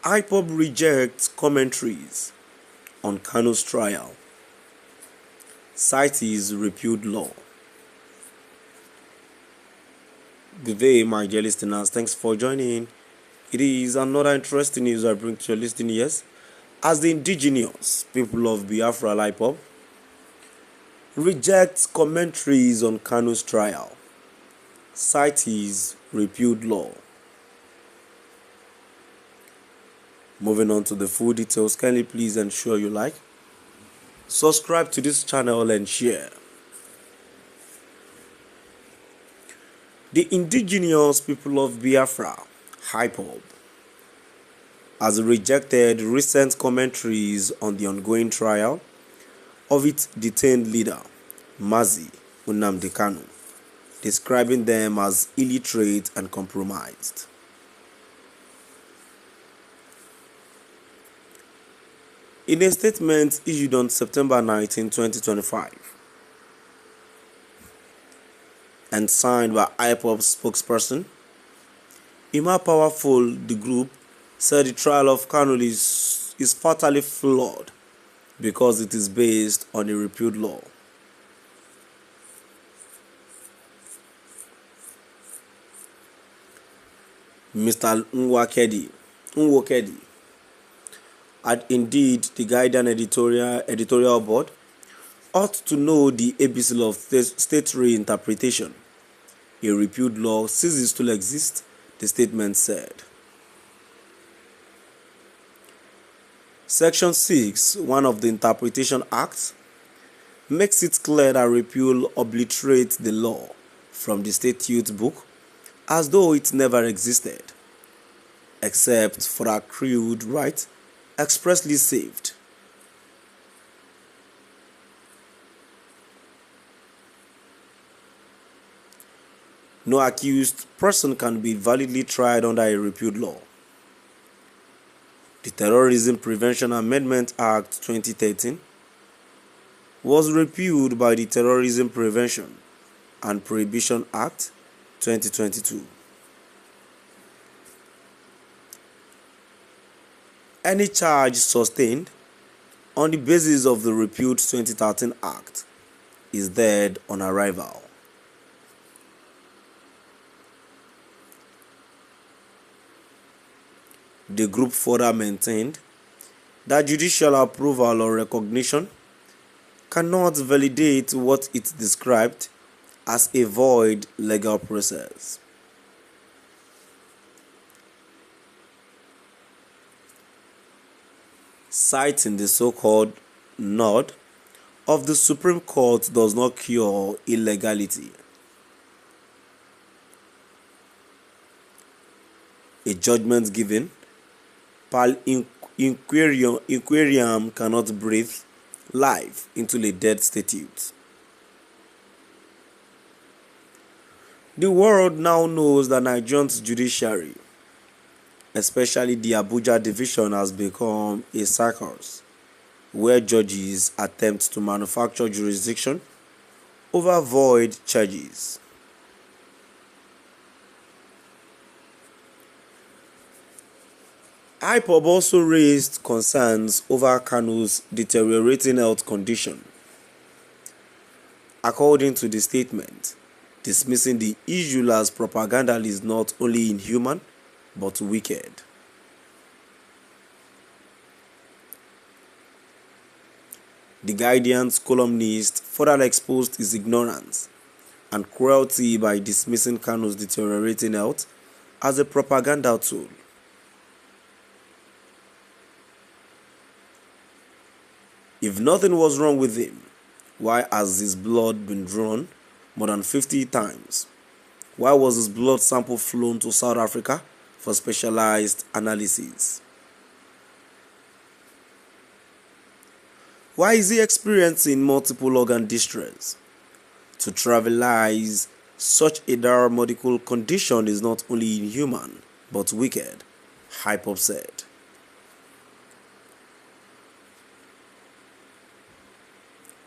Ipob rejects commentaries on Kanu'S trial. Cites repealed law. Good day, my dear listeners. Thanks for joining. It is another interesting news I bring to your listening ears. As the indigenous people of Biafra Ipob rejects commentaries on Kanu'S trial. Cites repealed law. Moving on to the full details, kindly please ensure you like, subscribe to this channel and share. The indigenous people of Biafra, Ipob, has rejected recent commentaries on the ongoing trial of its detained leader, Mazi Nnamdi Kanu, describing them as illiterate and compromised. In a statement issued on September 19, 2025, and signed by Ipob's spokesperson, Ima Powerful, the group, said the trial of Kanu is fatally flawed because it is based on a repealed law. Mr. Nwokedi, and indeed the Guardian editorial board, ought to know the ABC of state reinterpretation. A repealed law ceases to exist, the statement said. Section 6, one of the Interpretation Act, makes it clear that repeal obliterates the law from the statute book as though it never existed, except for accrued right expressly saved. No accused person can be validly tried under a repealed law. The Terrorism Prevention Amendment Act 2013 was repealed by the Terrorism Prevention and Prohibition Act 2022. Any charge sustained on the basis of the repealed 2013 Act is dead on arrival. The group further maintained that judicial approval or recognition cannot validate what it described as a void legal process. Citing the so-called nod of the Supreme Court does not cure illegality. A judgment given per inquirium cannot breathe life into a dead statute. The world now knows that Nigeria's judiciary, especially the Abuja division, has become a circus where judges attempt to manufacture jurisdiction over void charges. Ipob also raised concerns over Kanu's deteriorating health condition. According to the statement, dismissing the issue as propaganda is not only inhuman but wicked. The Guardian's columnist further exposed his ignorance and cruelty by dismissing Kanu's deteriorating health as a propaganda tool. If nothing was wrong with him, why has his blood been drawn more than 50 times? Why was his blood sample flown to South Africa for specialized analysis? Why is he experiencing multiple organ distress? To trivialize such a dire medical condition is not only inhuman but wicked, Ipob said.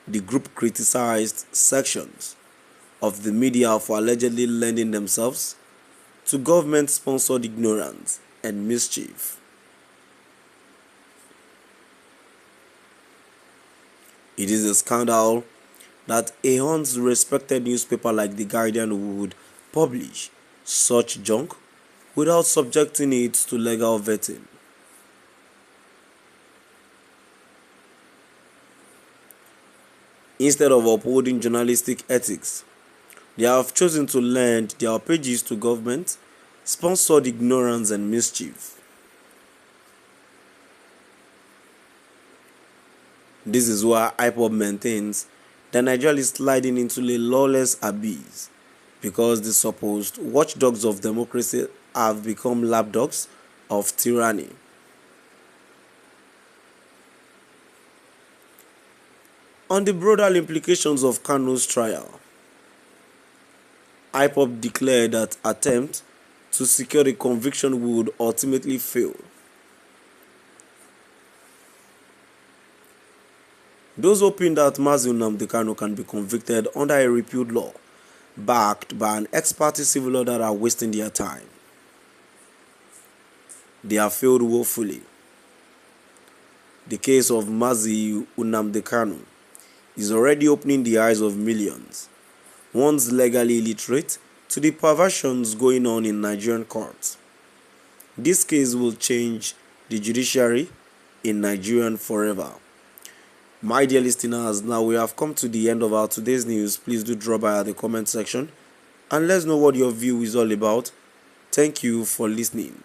The group criticized sections of the media for allegedly lending themselves to government-sponsored ignorance and mischief. It is a scandal that a once respected newspaper like The Guardian would publish such junk without subjecting it to legal vetting. Instead of upholding journalistic ethics, they have chosen to lend their pages to government sponsored ignorance and mischief. This is why Ipob maintains that Nigeria is sliding into a lawless abyss because the supposed watchdogs of democracy have become lapdogs of tyranny. On the broader implications of Kanu'S trial, Ipob declared that attempt to secure the conviction would ultimately fail. Those hoping that Mazi Nnamdi Kanu can be convicted under a repealed law backed by an ex-party civil order are wasting their time. They have failed woefully. The case of Mazi Nnamdi Kanu is already opening the eyes of millions, once legally illiterate, to the perversions going on in Nigerian courts. This case will change the judiciary in Nigeria forever. My dear listeners, now we have come to the end of our today's news. Please do drop by at the comment section and let's know what your view is all about. Thank you for listening.